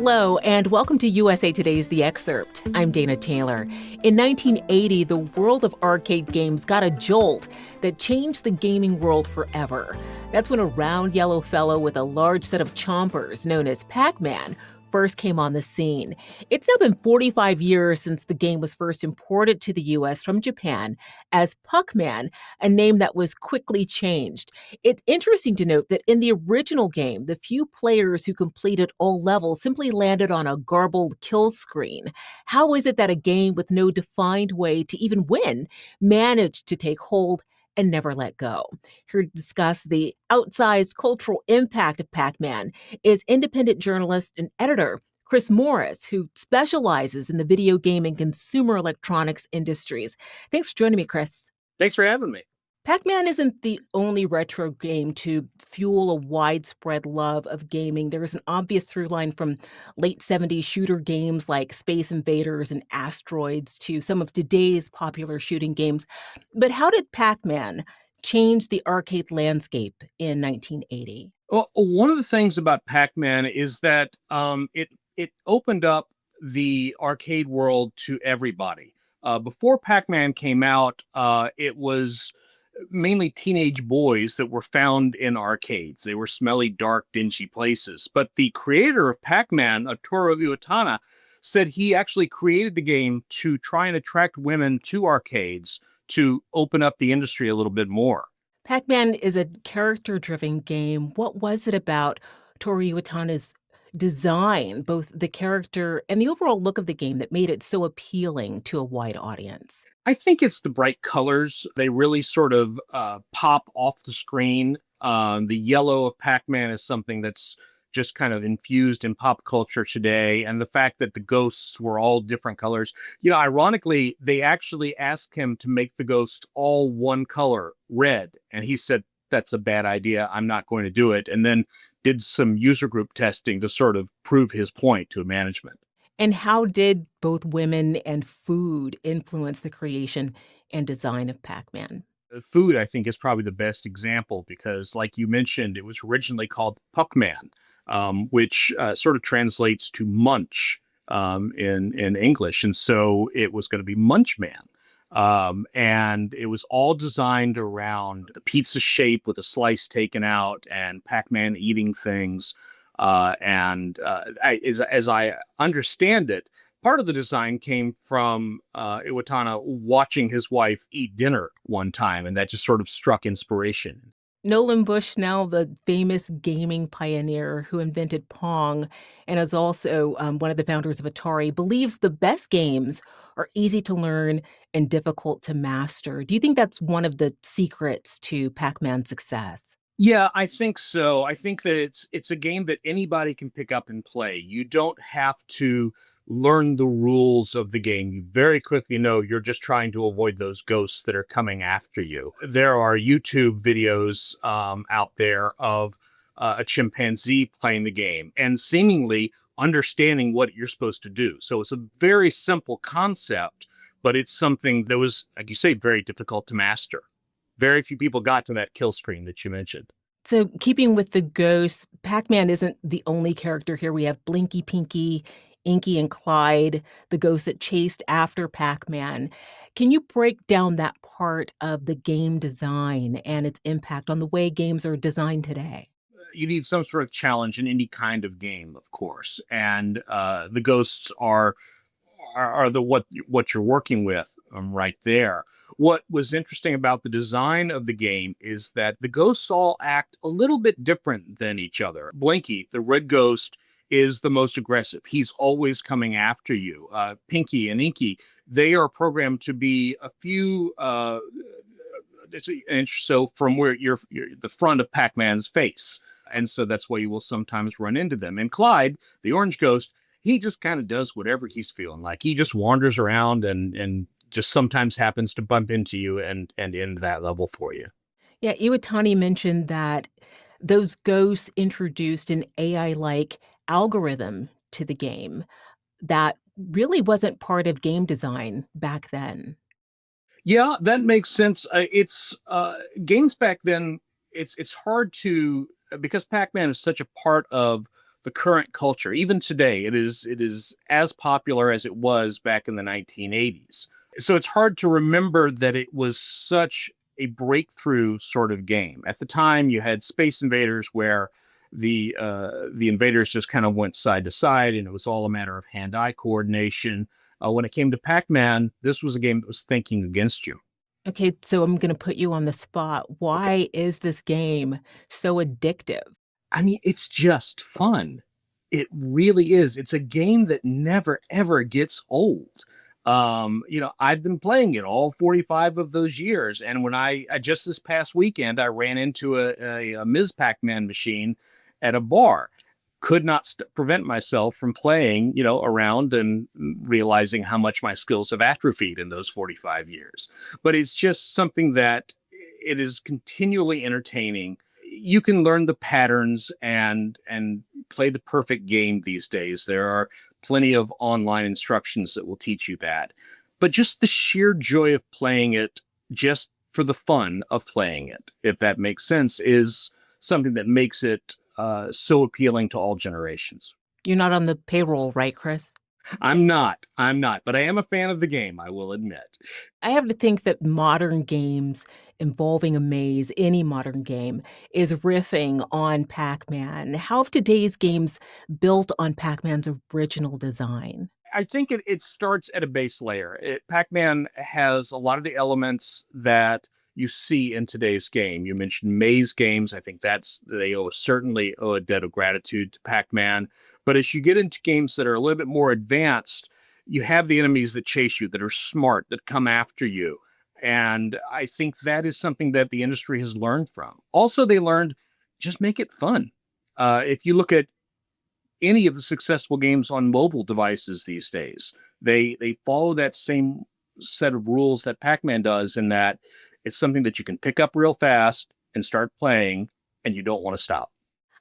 Hello, and welcome to USA Today's The Excerpt. I'm Dana Taylor. In 1980, the world of arcade games got a jolt that changed the gaming world forever. That's when a round yellow fellow with a large set of chompers, known as Pac-Man, first came on the scene. It's now been 45 years since the game was first imported to the US from Japan as PuckMan, a name that was quickly changed. It's interesting to note that in the original game, the few players who completed all levels simply landed on a garbled kill screen. How is it that a game with no defined way to even win managed to take hold and never let go? Here to discuss the outsized cultural impact of Pac-Man is independent journalist and editor Chris Morris, who specializes in the video game and consumer electronics industries. Thanks for joining me, Chris. Thanks for having me. Pac-Man isn't the only retro game to fuel a widespread love of gaming. There is an obvious through line from late 70s shooter games like Space Invaders and Asteroids to some of today's popular shooting games. But how did Pac-Man change the arcade landscape in 1980? Well, one of the things about Pac-Man is that it opened up the arcade world to everybody. Before Pac-Man came out, it was mainly teenage boys that were found in arcades. They were smelly, dark, dingy places. But the creator of Pac-Man, Toru Iwatana, said he actually created the game to try and attract women to arcades to open up the industry a little bit more. Pac-Man is a character-driven game. What was it about Toru Iwatana's design, both the character and the overall look of the game, that made it so appealing to a wide audience? I think it's the bright colors. They really sort of pop off the screen. The yellow of Pac-Man is something that's just kind of infused in pop culture today. And the fact that the ghosts were all different colors. Ironically, they actually asked him to make the ghosts all one color, red. And he said, that's a bad idea. I'm not going to do it. And then did some user group testing to sort of prove his point to management. And how did both women and food influence the creation and design of Pac-Man? Food, I think, is probably the best example because, like you mentioned, it was originally called PuckMan, which sort of translates to munch in English. And so it was going to be Munchman. And it was all designed around the pizza shape with a slice taken out and Pac-Man eating things. As I understand it, part of the design came from Iwatana watching his wife eat dinner one time, and that just sort of struck inspiration. Nolan Bush, now the famous gaming pioneer who invented Pong and is also one of the founders of Atari, believes the best games are easy to learn and difficult to master. Do you think that's one of the secrets to Pac-Man's success? Yeah, I think so. I think that it's a game that anybody can pick up and play. You don't have to learn the rules of the game. You very quickly know you're just trying to avoid those ghosts that are coming after you. There are YouTube videos out there of a chimpanzee playing the game and seemingly understanding what you're supposed to do. So it's a very simple concept, but it's something that was, like you say, very difficult to master. Very few people got to that kill screen that you mentioned. So, keeping with the ghosts, Pac-Man isn't the only character here. We have Blinky, Pinky, Inky, and Clyde, the ghosts that chased after Pac-Man. Can you break down that part of the game design and its impact on the way games are designed today? You need some sort of challenge in any kind of game, of course, and the ghosts are the what you're working with right there. What was interesting about the design of the game is that the ghosts all act a little bit different than each other. Blinky, the red ghost, is the most aggressive. He's always coming after you. Pinky and Inky, they are programmed to be a few it's an inch so from where you're the front of Pac-Man's face. And so that's why you will sometimes run into them. And Clyde, the orange ghost, he just kind of does whatever he's feeling like. He just wanders around and just sometimes happens to bump into you and end that level for you. Yeah, Iwatani mentioned that those ghosts introduced an AI-like algorithm to the game that really wasn't part of game design back then. Yeah, that makes sense. It's games back then. It's hard to because Pac-Man is such a part of the current culture. Even today, it is as popular as it was back in the 1980s. So it's hard to remember that it was such a breakthrough sort of game. At the time, you had Space Invaders, where the invaders just kind of went side to side, and it was all a matter of hand-eye coordination. When it came to Pac-Man, this was a game that was thinking against you. Okay, so I'm gonna put you on the spot. Okay. Why is this game so addictive? I mean, it's just fun. It really is. It's a game that never ever gets old. I've been playing it all 45 of those years, and when I just this past weekend, I ran into a Ms. Pac-Man machine at a bar. Could not prevent myself from playing, around and realizing how much my skills have atrophied in those 45 years. But it's just something that it is continually entertaining. You can learn the patterns and play the perfect game these days. There are plenty of online instructions that will teach you that. But just the sheer joy of playing it, just for the fun of playing it, if that makes sense, is something that makes it so appealing to all generations. You're not on the payroll, right, Chris? I'm not, but I am a fan of the game, I will admit. I have to think that modern games involving a maze, any modern game, is riffing on Pac-Man. How have today's games built on Pac-Man's original design? I think it starts at a base layer. Pac-Man has a lot of the elements that you see in today's game. You mentioned maze games. I think certainly owe a debt of gratitude to Pac-Man. But as you get into games that are a little bit more advanced, you have the enemies that chase you, that are smart, that come after you. And I think that is something that the industry has learned from. Also, they learned just make it fun. If you look at any of the successful games on mobile devices these days. They follow that same set of rules that Pac-Man does, in that it's something that you can pick up real fast and start playing, and you don't want to stop.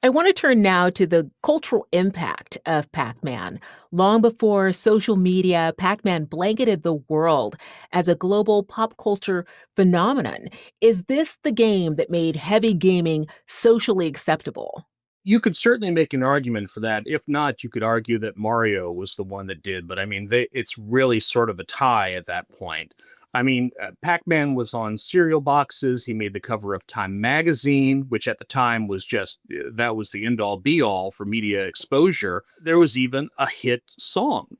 I want to turn now to the cultural impact of Pac Man. Long before social media, Pac Man blanketed the world as a global pop culture phenomenon. Is this the game that made heavy gaming socially acceptable? You could certainly make an argument for that. If not, you could argue that Mario was the one that did. But I mean, it's really sort of a tie at that point. I mean, Pac-Man was on cereal boxes. He made the cover of Time magazine, which at the time was just that was the end all be all for media exposure. There was even a hit song,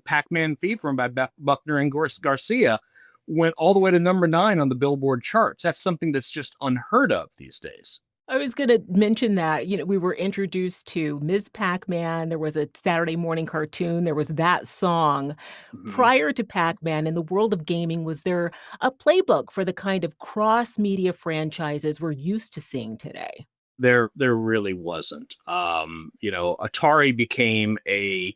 "Pac-Man Fever" by Buckner and Garcia, went all the way to number 9 on the Billboard charts. That's something that's just unheard of these days. I was gonna mention that, we were introduced to Ms. Pac-Man, there was a Saturday morning cartoon, there was that song. Mhm. Prior to Pac-Man, in the world of gaming, was there a playbook for the kind of cross-media franchises we're used to seeing today? There really wasn't. Atari became a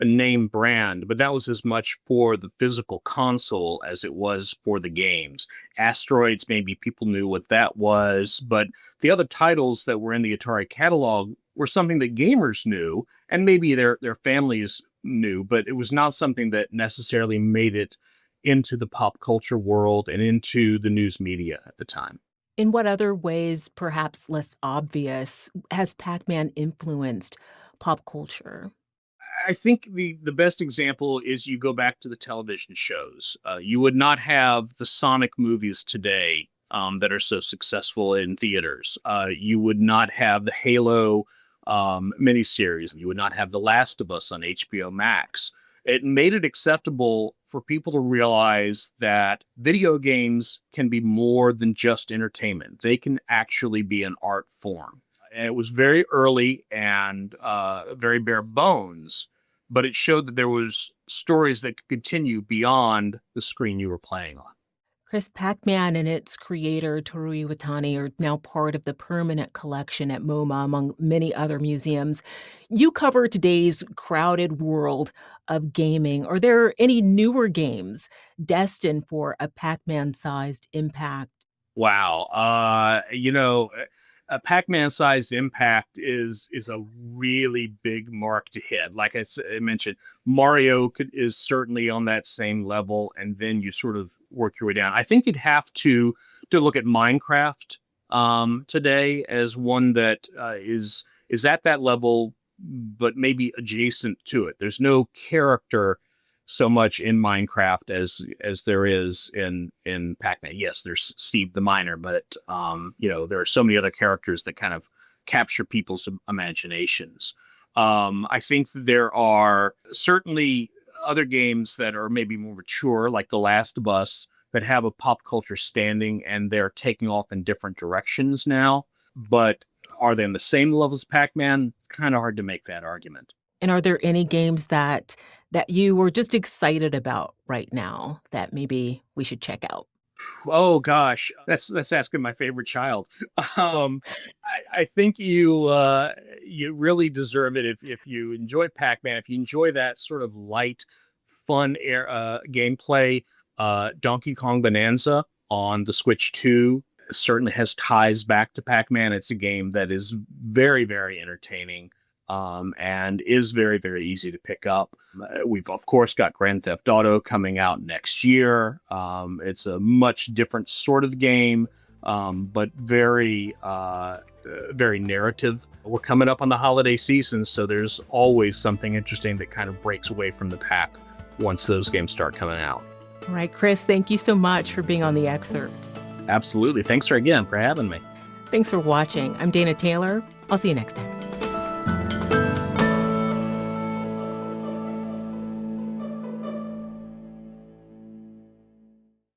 name brand, but that was as much for the physical console as it was for the games. Asteroids, maybe people knew what that was, but the other titles that were in the Atari catalog were something that gamers knew, and maybe their families knew, but it was not something that necessarily made it into the pop culture world and into the news media at the time. In what other ways, perhaps less obvious, has Pac-Man influenced pop culture? I think the best example is you go back to the television shows. You would not have the Sonic movies today that are so successful in theaters. You would not have the Halo miniseries. You would not have The Last of Us on HBO Max. It made it acceptable for people to realize that video games can be more than just entertainment. They can actually be an art form. And it was very early and very bare bones, but it showed that there was stories that could continue beyond the screen you were playing on. Chris, Pac-Man and its creator, Toru Iwatani, are now part of the permanent collection at MoMA, among many other museums. You cover today's crowded world of gaming. Are there any newer games destined for a Pac-Man-sized impact? Wow. A Pac-Man sized impact is a really big mark to hit. Like I mentioned, is certainly on that same level, and then you sort of work your way down. I think you'd have to look at Minecraft today as one that is at that level, but maybe adjacent to it. There's no character so much in Minecraft as there is in Pac-Man. Yes, there's Steve the Miner, but there are so many other characters that kind of capture people's imaginations. I think there are certainly other games that are maybe more mature, like The Last of Us, that have a pop culture standing and they're taking off in different directions now. But are they on the same level as Pac-Man? It's kind of hard to make that argument. And are there any games that you were just excited about right now that maybe we should check out? Oh gosh, that's asking my favorite child. Um, I think you really deserve it if you enjoy Pac-Man, if you enjoy that sort of light, fun gameplay. Donkey Kong Bonanza on the Switch 2 certainly has ties back to Pac-Man. It's a game that is very, very entertaining, and is very, very easy to pick up. We've, of course, got Grand Theft Auto coming out next year. It's a much different sort of game, but very narrative. We're coming up on the holiday season, so there's always something interesting that kind of breaks away from the pack once those games start coming out. All right, Chris, thank you so much for being on the excerpt. Absolutely. Thanks again for having me. Thanks for watching. I'm Dana Taylor. I'll see you next time.